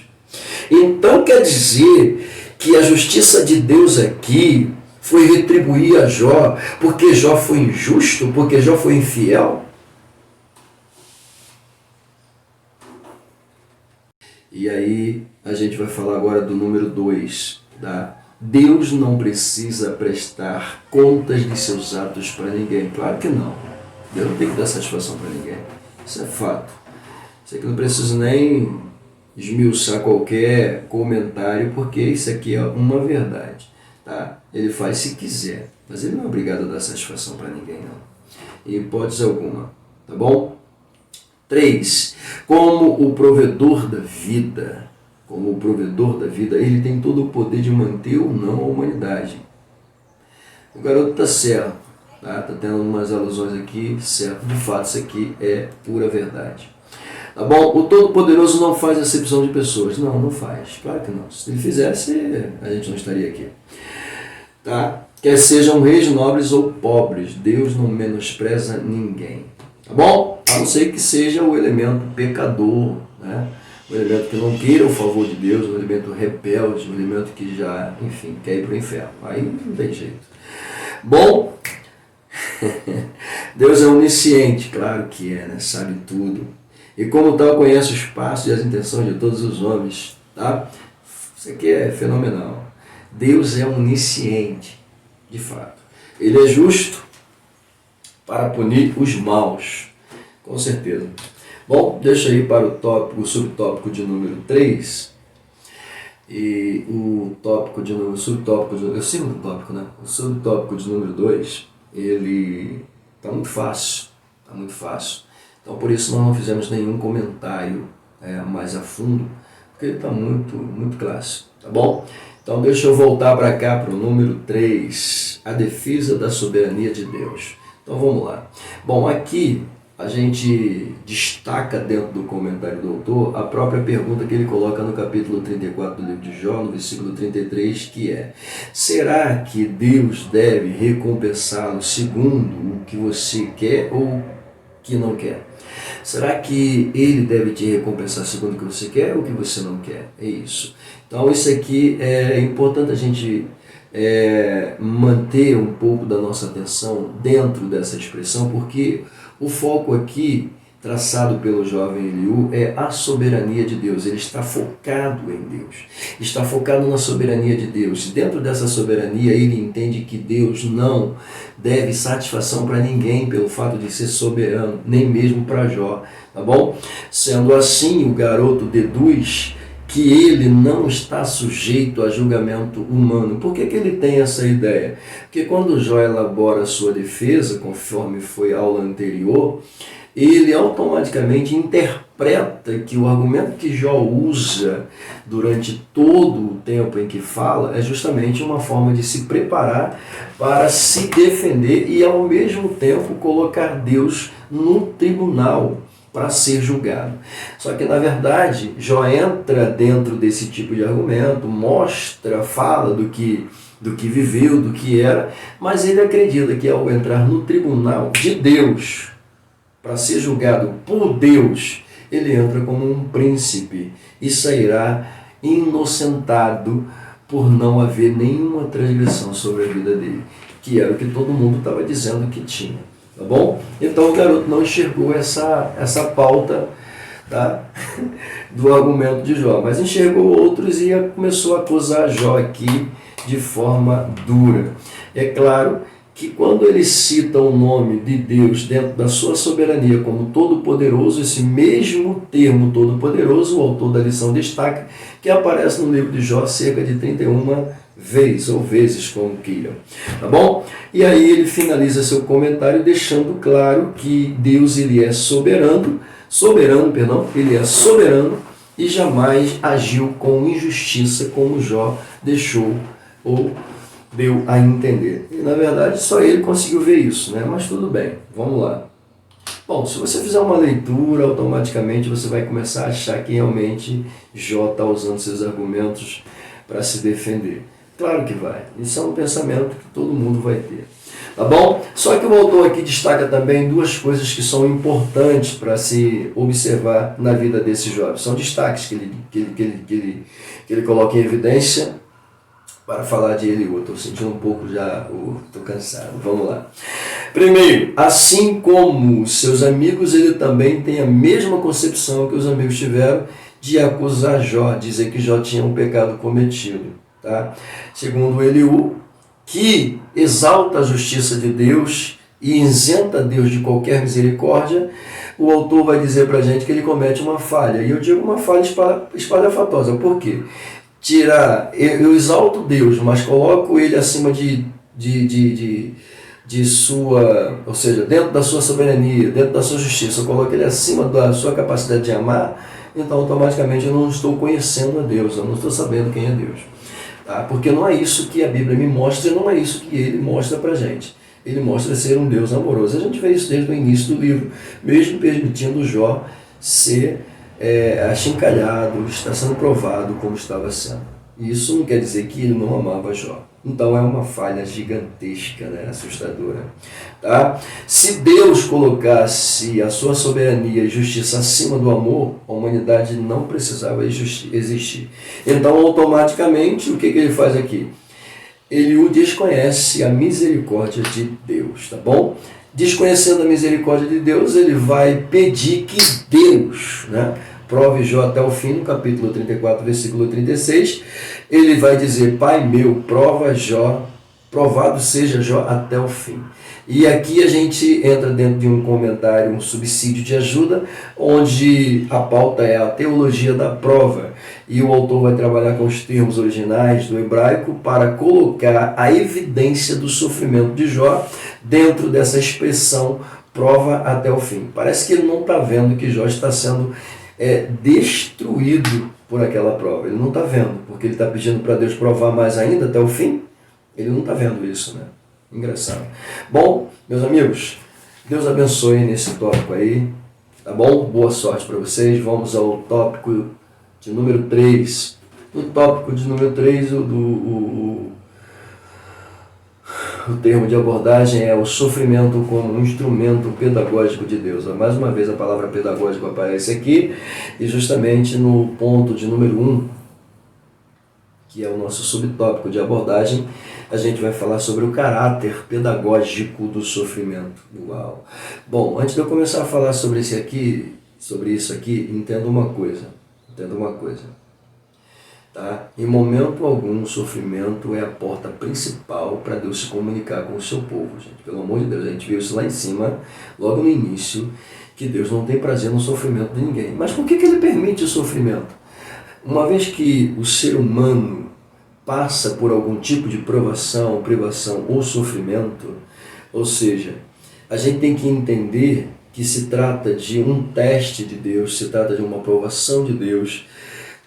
Então quer dizer que a justiça de Deus aqui foi retribuir a Jó porque Jó foi injusto, porque Jó foi infiel? E aí a gente vai falar agora do número 2, tá? Deus não precisa prestar contas de seus atos para ninguém. Claro que não. Deus não tem que dar satisfação para ninguém. Isso é fato. Isso aqui não precisa nem esmiuçar qualquer comentário, porque isso aqui é uma verdade. Tá? Ele faz se quiser, mas ele não é obrigado a dar satisfação para ninguém, não. Em hipótese alguma. Tá bom? 3. Como o provedor da vida. Como o provedor da vida, ele tem todo o poder de manter ou não a humanidade. O garoto está certo, tá? Tá tendo umas alusões aqui, certo? De fato, isso aqui é pura verdade. Tá bom? O Todo-Poderoso não faz acepção de pessoas. Não faz. Claro que não. Se ele fizesse, a gente não estaria aqui. Tá? Quer sejam reis, nobres ou pobres, Deus não menospreza ninguém. Tá bom? A não ser que seja o elemento pecador, né? O elemento que não queira o favor de Deus, o elemento rebelde, o elemento que já, enfim, quer ir para o inferno. Aí não tem jeito. Bom, Deus é onisciente, claro que é, né? Sabe tudo. E como tal, conhece os passos e as intenções de todos os homens. Tá? Isso aqui é fenomenal. Deus é onisciente, de fato. Ele é justo para punir os maus, com certeza. Bom, deixa aí para o subtópico de número 3. E o tópico de número, o segundo tópico, né? O subtópico de número 2, ele está muito fácil, Então por isso nós não fizemos nenhum comentário mais a fundo, porque ele está muito clássico, tá bom? Então deixa eu voltar para cá, para o número 3, a defesa da soberania de Deus. Então vamos lá. Bom, aqui a gente destaca dentro do comentário do autor a própria pergunta que ele coloca no capítulo 34 do livro de Jó, no versículo 33, que é: será que Deus deve recompensá-lo segundo o que você quer ou que não quer? Será que ele deve te recompensar segundo o que você quer ou o que você não quer? É isso. Então isso aqui é importante a gente manter um pouco da nossa atenção dentro dessa expressão, porque o foco aqui, traçado pelo jovem Eliú, é a soberania de Deus. Ele está focado em Deus, está focado na soberania de Deus. Dentro dessa soberania, ele entende que Deus não deve satisfação para ninguém pelo fato de ser soberano, nem mesmo para Jó, tá bom? Sendo assim, o garoto deduz que ele não está sujeito a julgamento humano. Por que ele tem essa ideia? Porque quando Jó elabora a sua defesa, conforme foi a aula anterior, ele automaticamente interpreta que o argumento que Jó usa durante todo o tempo em que fala é justamente uma forma de se preparar para se defender e, ao mesmo tempo, colocar Deus no tribunal para ser julgado. Só que, na verdade, Jó entra dentro desse tipo de argumento, mostra, fala do que viveu, do que era, mas ele acredita que ao entrar no tribunal de Deus, para ser julgado por Deus, ele entra como um príncipe e sairá inocentado por não haver nenhuma transgressão sobre a vida dele, que era o que todo mundo estava dizendo que tinha. Tá bom? Então o garoto não enxergou essa pauta tá? Do argumento de Jó, mas enxergou outros e começou a acusar Jó aqui de forma dura. É claro que quando ele cita o nome de Deus dentro da sua soberania como Todo-Poderoso, esse mesmo termo Todo-Poderoso, o autor da lição destaca, que aparece no livro de Jó cerca de 31 vezes, ou vezes, como queiram. Tá bom? E aí ele finaliza seu comentário deixando claro que Deus ele é soberano, ele é soberano e jamais agiu com injustiça como Jó deixou ou deu a entender. E na verdade só ele conseguiu ver isso, né? Mas tudo bem, vamos lá. Bom, se você fizer uma leitura, automaticamente você vai começar a achar que realmente Jó está usando seus argumentos para se defender. Claro que vai. Isso é um pensamento que todo mundo vai ter. Tá bom? Só que o autor aqui destaca também duas coisas que são importantes para se observar na vida desse jovem. São destaques que ele coloca em evidência para falar de Eliú. Estou sentindo um pouco já, estou cansado. Vamos lá. Primeiro, assim como seus amigos, ele também tem a mesma concepção que os amigos tiveram de acusar Jó, dizer que Jó tinha um pecado cometido. Tá? Segundo Eliú, que exalta a justiça de Deus e isenta Deus de qualquer misericórdia, o autor vai dizer para a gente que ele comete uma falha. E eu digo uma falha espalhafatosa. Por quê? Eu exalto Deus, mas coloco ele acima de sua, ou seja, dentro da sua soberania, dentro da sua justiça, eu coloco ele acima da sua capacidade de amar, então automaticamente eu não estou conhecendo a Deus, eu não estou sabendo quem é Deus. Tá? Porque não é isso que a Bíblia me mostra, não é isso que ele mostra para a gente. Ele mostra ser um Deus amoroso. A gente vê isso desde o início do livro, mesmo permitindo Jó ser achincalhado, está sendo provado como estava sendo. Isso não quer dizer que ele não amava Jó. Então é uma falha gigantesca, né? Assustadora. Tá? Se Deus colocasse a sua soberania e justiça acima do amor, a humanidade não precisava existir. Então automaticamente o que ele faz aqui? Ele o desconhece a misericórdia de Deus, tá bom? Desconhecendo a misericórdia de Deus, ele vai pedir que Deus, né, prove Jó até o fim, no capítulo 34, versículo 36, ele vai dizer, Pai meu, provado seja Jó até o fim. E aqui a gente entra dentro de um comentário, um subsídio de ajuda, onde a pauta é a teologia da prova. E o autor vai trabalhar com os termos originais do hebraico para colocar a evidência do sofrimento de Jó dentro dessa expressão prova até o fim. Parece que ele não está vendo que Jó está sendo destruído por aquela prova. Ele não está vendo, porque ele está pedindo para Deus provar mais ainda até o fim. Ele não está vendo isso, né? Engraçado. Bom, meus amigos, Deus abençoe nesse tópico aí, tá bom? Boa sorte para vocês. Vamos ao tópico de número 3. No tópico de número 3, o termo de abordagem é o sofrimento como um instrumento pedagógico de Deus. Mais uma vez a palavra pedagógico aparece aqui, e justamente no ponto de número 1, que é o nosso subtópico de abordagem, a gente vai falar sobre o caráter pedagógico do sofrimento. Uau! Bom, antes de eu começar a falar sobre isso aqui, entenda uma coisa. Tá? Em momento algum, o sofrimento é a porta principal para Deus se comunicar com o seu povo, gente. Pelo amor de Deus, a gente viu isso lá em cima, logo no início, que Deus não tem prazer no sofrimento de ninguém. Mas por que ele permite o sofrimento? Uma vez que o ser humano passa por algum tipo de provação, privação ou sofrimento, ou seja, a gente tem que entender que se trata de um teste de Deus, se trata de uma provação de Deus,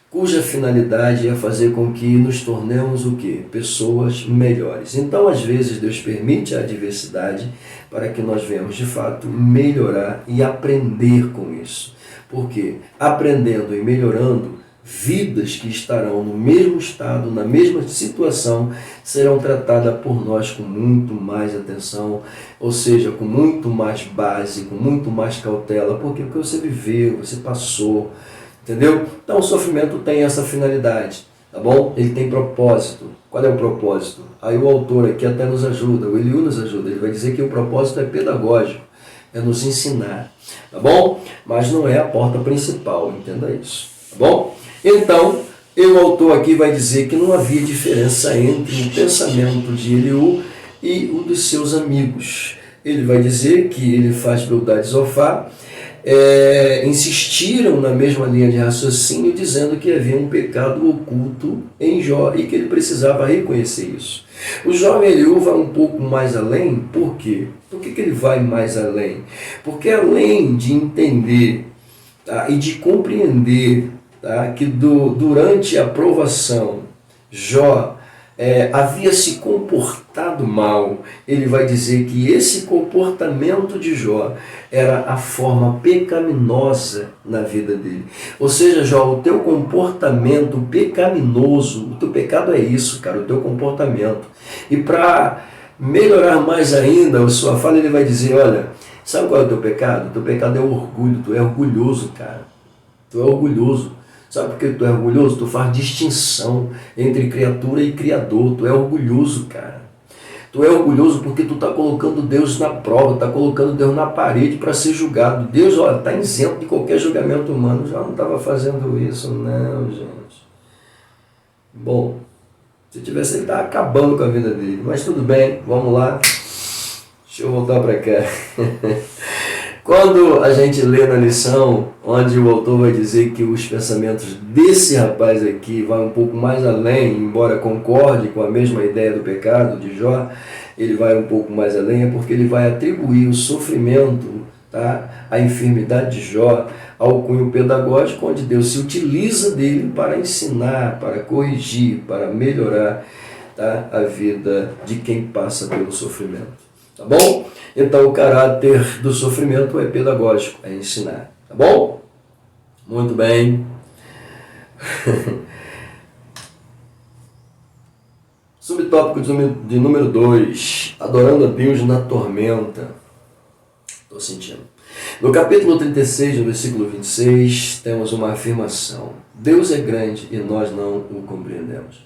cuja finalidade é fazer com que nos tornemos o quê? Pessoas melhores. Então, às vezes, Deus permite a adversidade para que nós venhamos, de fato, melhorar e aprender com isso. Porque aprendendo e melhorando, vidas que estarão no mesmo estado, na mesma situação, serão tratadas por nós com muito mais atenção, ou seja, com muito mais base, com muito mais cautela. Por quê? Porque você viveu, você passou, entendeu? Então o sofrimento tem essa finalidade, tá bom? Ele tem propósito. Qual é o propósito? Aí o autor aqui até nos ajuda, o Eliú nos ajuda, ele vai dizer que o propósito é pedagógico. é nos ensinar, tá bom? Mas não é a porta principal, entenda isso, tá bom? Então, o autor aqui vai dizer que não havia diferença entre o pensamento de Eliú e o dos seus amigos. Ele vai dizer que ele faz Bildad e Zofar insistiram na mesma linha de raciocínio, dizendo que havia um pecado oculto em Jó e que ele precisava reconhecer isso. O jovem Eliú vai um pouco mais além. Por quê? Por que ele vai mais além? Porque além de entender, tá, e de compreender, tá, que durante a provação Jó havia se comportado mal, ele vai dizer que esse comportamento de Jó era a forma pecaminosa na vida dele. Ou seja, Jó, o teu comportamento pecaminoso, o teu pecado é isso, cara, o teu comportamento. E para melhorar mais ainda a sua fala, ele vai dizer, olha, sabe qual é o teu pecado? O teu pecado é o orgulho, tu é orgulhoso, cara. Tu é orgulhoso. Sabe por que tu é orgulhoso? Tu faz distinção entre criatura e criador. Tu é orgulhoso, cara. Tu é orgulhoso porque tu está colocando Deus na prova, está colocando Deus na parede para ser julgado. Deus, olha, está isento de qualquer julgamento humano. Já não estava fazendo isso, não, gente. Bom, se tivesse, ele estava acabando com a vida dele. Mas tudo bem, vamos lá. Deixa eu voltar para cá. Quando a gente lê na lição, onde o autor vai dizer que os pensamentos desse rapaz aqui vão um pouco mais além, embora concorde com a mesma ideia do pecado de Jó, ele vai um pouco mais além, é porque ele vai atribuir o sofrimento, tá, a enfermidade de Jó, ao cunho pedagógico, onde Deus se utiliza dele para ensinar, para corrigir, para melhorar, tá, a vida de quem passa pelo sofrimento. Tá bom? Então o caráter do sofrimento é pedagógico, é ensinar. Tá bom? Muito bem. Subtópico de número 2. Adorando a Deus na tormenta. Estou sentindo. No capítulo 36, no versículo 26, temos uma afirmação. Deus é grande e nós não o compreendemos.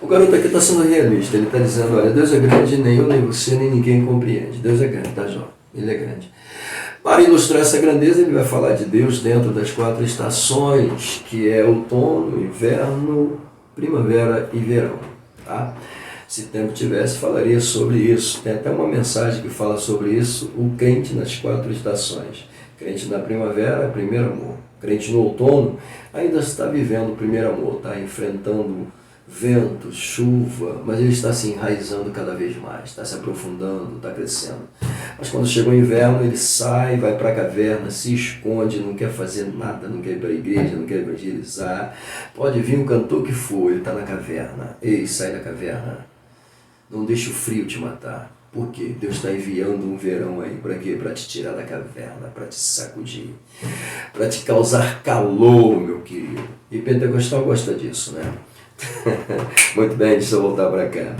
O garoto aqui está sendo realista, ele está dizendo, olha, Deus é grande, nem eu, nem você, nem ninguém compreende. Deus é grande, tá, Jó? Ele é grande. Para ilustrar essa grandeza, ele vai falar de Deus dentro das 4 estações, que é outono, inverno, primavera e verão. Tá? Se tempo tivesse, falaria sobre isso. Tem até uma mensagem que fala sobre isso, o crente nas 4 estações. Crente na primavera, primeiro amor. Crente no outono, ainda está vivendo o primeiro amor, está enfrentando vento, chuva, mas ele está se enraizando cada vez mais, está se aprofundando, está crescendo. Mas quando chega o inverno, ele sai, vai para a caverna, se esconde, não quer fazer nada, não quer ir para a igreja, não quer evangelizar. Pode vir um cantor que for, ele está na caverna. Ei, sai da caverna. Não deixe o frio te matar. Por quê? Deus está enviando um verão aí. Para quê? Para te tirar da caverna, para te sacudir, para te causar calor, meu querido. E pentecostal gosta disso, né? Muito bem, deixa eu voltar para cá.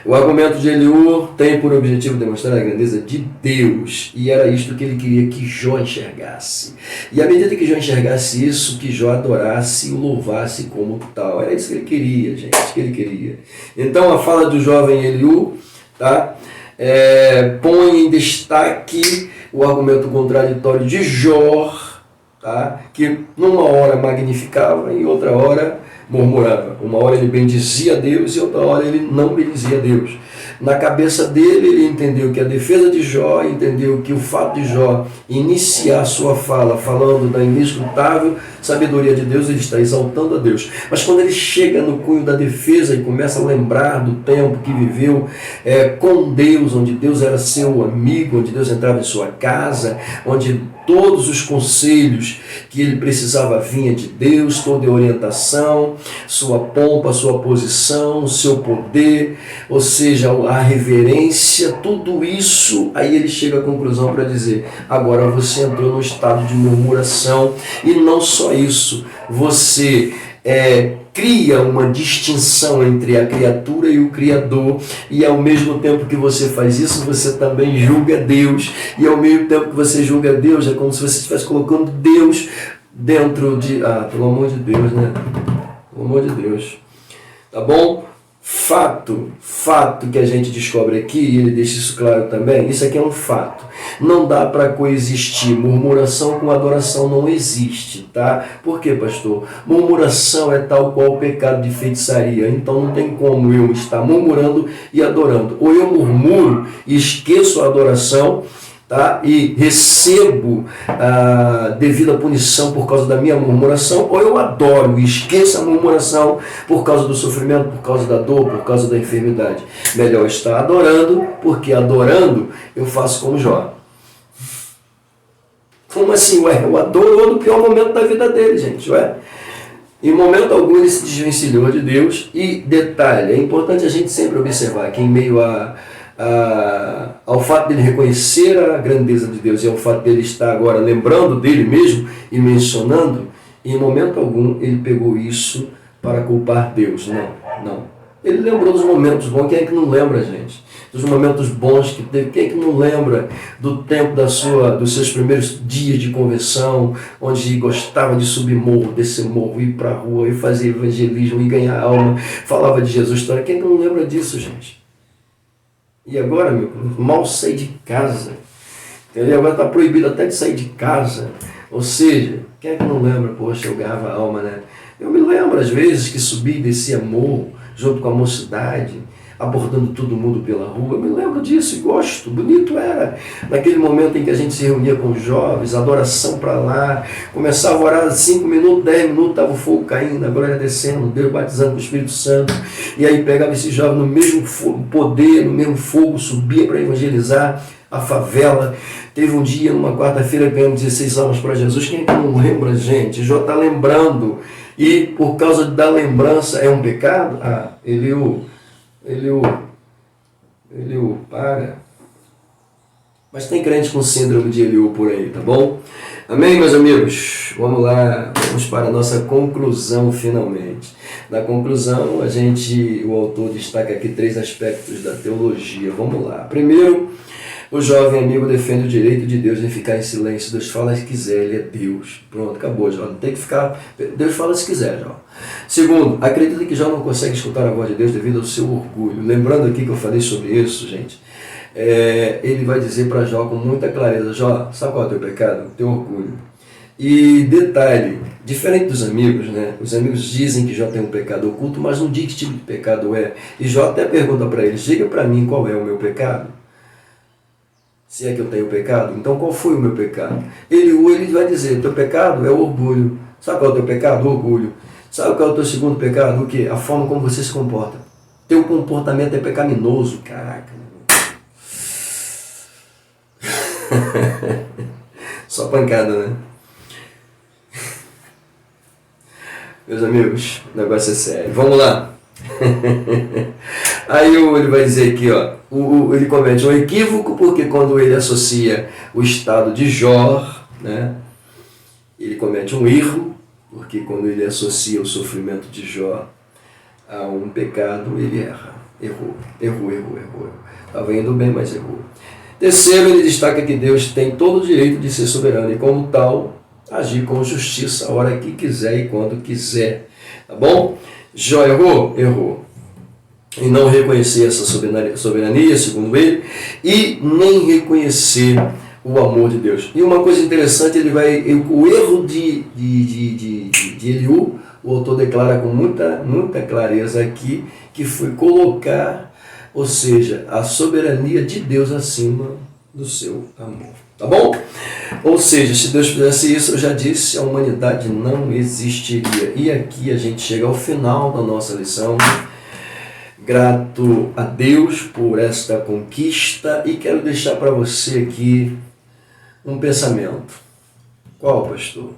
O argumento de Eliú tem por objetivo demonstrar a grandeza de Deus, e era isto que ele queria que Jó enxergasse. E à medida que Jó enxergasse isso, que Jó adorasse e o louvasse como tal. Era isso que ele queria, gente, isso que ele queria. Então a fala do jovem Eliú, tá, põe em destaque o argumento contraditório de Jó, tá, que numa hora magnificava e outra hora murmurava. Uma hora ele bendizia a Deus e outra hora ele não bendizia a Deus. Na cabeça dele, ele entendeu que a defesa de Jó, entendeu que o fato de Jó iniciar sua fala falando da inescrutável sabedoria de Deus, ele está exaltando a Deus. Mas quando ele chega no cunho da defesa e começa a lembrar do tempo que viveu com Deus, onde Deus era seu amigo, onde Deus entrava em sua casa, onde todos os conselhos que ele precisava vinha de Deus, toda a orientação, sua pompa, sua posição, seu poder, ou seja, a reverência, tudo isso, aí ele chega à conclusão para dizer, agora você entrou num estado de murmuração, e não só isso, você cria uma distinção entre a criatura e o Criador, e ao mesmo tempo que você faz isso, você também julga Deus, e ao mesmo tempo que você julga Deus, é como se você estivesse colocando Deus dentro de... pelo amor de Deus, né? Pelo amor de Deus. Tá bom? Fato que a gente descobre aqui, e ele deixa isso claro também, isso aqui é um fato. Não dá para coexistir. Murmuração com adoração não existe, tá? Por quê, pastor? Murmuração é tal qual o pecado de feitiçaria. Então não tem como eu estar murmurando e adorando. Ou eu murmuro e esqueço a adoração, tá? E recebo a devida punição por causa da minha murmuração, ou eu adoro e esqueço a murmuração por causa do sofrimento, por causa da dor, por causa da enfermidade. Melhor estar adorando, porque adorando eu faço como Jó. Como assim? Eu adoro no pior momento da vida dele, gente. Em momento algum ele se desvencilhou de Deus. E detalhe, é importante a gente sempre observar que em meio ao fato dele reconhecer a grandeza de Deus e ao fato dele estar agora lembrando dele mesmo e mencionando, em momento algum ele pegou isso para culpar Deus. Não. Ele lembrou dos momentos bons. Quem é que não lembra, gente? Dos momentos bons que teve. Quem é que não lembra do tempo dos seus primeiros dias de conversão, onde gostava de subir morro, descer morro, ir para a rua e fazer evangelismo e ganhar alma, falava de Jesus. Quem é que não lembra disso, gente? E agora, mal saí de casa. Entendeu? Agora está proibido até de sair de casa. Ou seja, quem é que não lembra? Poxa, eu ganhava alma, né? Eu me lembro, às vezes, que subia e descia morro, junto com a mocidade, abordando todo mundo pela rua. Eu me lembro disso e gosto. Bonito era. Naquele momento em que a gente se reunia com os jovens, adoração para lá, começava a orar 5 minutos, 10 minutos, estava o fogo caindo, a glória descendo, Deus batizando com o Espírito Santo. E aí pegava esse jovem no mesmo poder, no mesmo fogo, subia para evangelizar a favela. Teve um dia, numa quarta-feira, ganhamos 16 almas para Jesus. Quem é que não lembra, gente? Jó está lembrando. E por causa da lembrança é um pecado? Eliú, para. Mas tem crente com síndrome de Eliú por aí, tá bom? Amém, meus amigos? Vamos lá, vamos para a nossa conclusão finalmente. Na conclusão, o autor destaca aqui 3 aspectos da teologia. Vamos lá. Primeiro, o jovem amigo defende o direito de Deus em ficar em silêncio. Deus fala se quiser, ele é Deus. Pronto, acabou, Jó. Não tem que ficar. Deus fala se quiser, Jó. Segundo, acredita que Jó não consegue escutar a voz de Deus devido ao seu orgulho. Lembrando aqui que eu falei sobre isso, gente. Ele vai dizer para Jó com muita clareza: Jó, sabe qual é o teu pecado? O teu orgulho. E detalhe, diferente dos amigos, né? Os amigos dizem que Jó tem um pecado oculto, mas não diz que tipo de pecado é. E Jó até pergunta para eles: diga para mim qual é o meu pecado. Se é que eu tenho pecado, então qual foi o meu pecado? Ele vai dizer: teu pecado é o orgulho. Sabe qual é o teu pecado? O orgulho. Sabe qual é o teu segundo pecado? O quê? A forma como você se comporta. Teu comportamento é pecaminoso. Caraca. Só pancada, né? Meus amigos, o negócio é sério. Vamos lá. Aí ele vai dizer aqui, ele comete um equívoco, porque quando ele associa o estado de Jó, né, ele comete um erro, porque quando ele associa o sofrimento de Jó a um pecado, ele errou. Estava indo bem, mas errou. Terceiro, ele destaca que Deus tem todo o direito de ser soberano e, como tal, agir com justiça a hora que quiser e quando quiser. Tá bom? Jó errou. E não reconhecer essa soberania, segundo ele, e nem reconhecer o amor de Deus. E uma coisa interessante, o erro de Eliú, o autor declara com muita clareza aqui, que foi colocar, ou seja, a soberania de Deus acima do seu amor. Tá bom? Ou seja, se Deus fizesse isso, eu já disse, a humanidade não existiria. E aqui a gente chega ao final da nossa lição. Grato a Deus por esta conquista e quero deixar para você aqui um pensamento. Qual, pastor?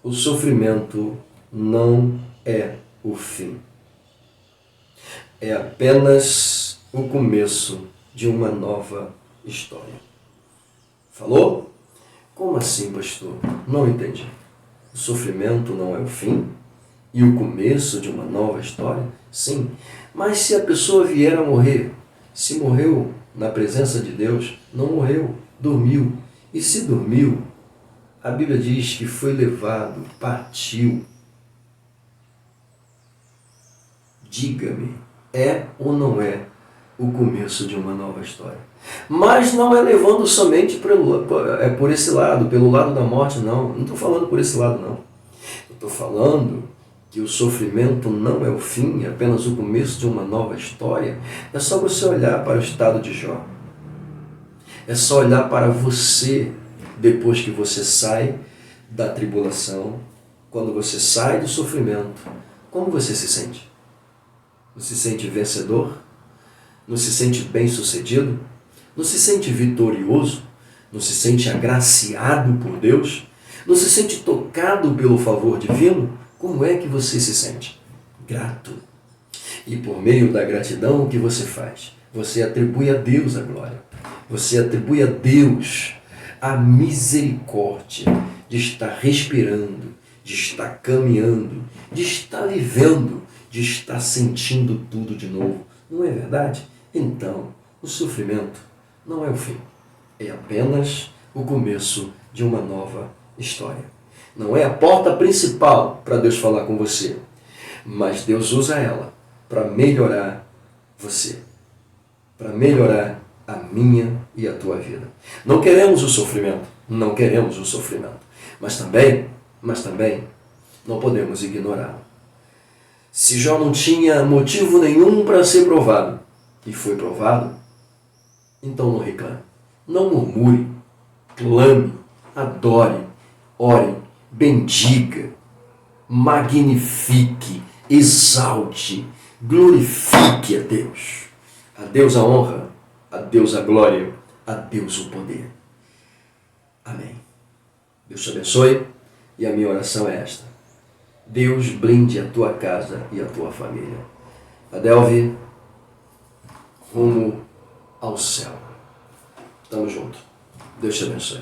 O sofrimento não é o fim. É apenas o começo de uma nova história. Falou? Como assim, pastor? Não entendi. O sofrimento não é o fim? E o começo de uma nova história? Sim. Mas se a pessoa vier a morrer, se morreu na presença de Deus, não morreu, dormiu. E se dormiu, a Bíblia diz que foi levado, partiu. Diga-me, É ou não é o começo de uma nova história? Mas não é levando somente por esse lado, pelo lado da morte, não. Não estou falando por esse lado, não. Estou falando que o sofrimento não é o fim, é apenas o começo de uma nova história. É só você olhar para o estado de Jó. É só olhar para você depois que você sai da tribulação, quando você sai do sofrimento. Como você se sente? Não se sente vencedor? Não se sente bem-sucedido? Não se sente vitorioso? Não se sente agraciado por Deus? Não se sente tocado pelo favor divino? Como é que você se sente? Grato. E por meio da gratidão, o que você faz? Você atribui a Deus a glória. Você atribui a Deus a misericórdia de estar respirando, de estar caminhando, de estar vivendo, de estar sentindo tudo de novo. Não é verdade? Então, o sofrimento não é o fim. É apenas o começo de uma nova história. Não é a porta principal para Deus falar com você, mas Deus usa ela para melhorar você, para melhorar a minha e a tua vida. Não queremos o sofrimento, não queremos o sofrimento, mas também não podemos ignorá-lo. Se Jó não tinha motivo nenhum para ser provado, e foi provado, então não reclame, não murmure, clame, adore, ore, bendiga, magnifique, exalte, glorifique a Deus. A Deus a honra, a Deus a glória, a Deus o poder. Amém. Deus te abençoe e a minha oração é esta. Deus blinde a tua casa e a tua família. Adelvi, rumo ao céu. Tamo junto. Deus te abençoe.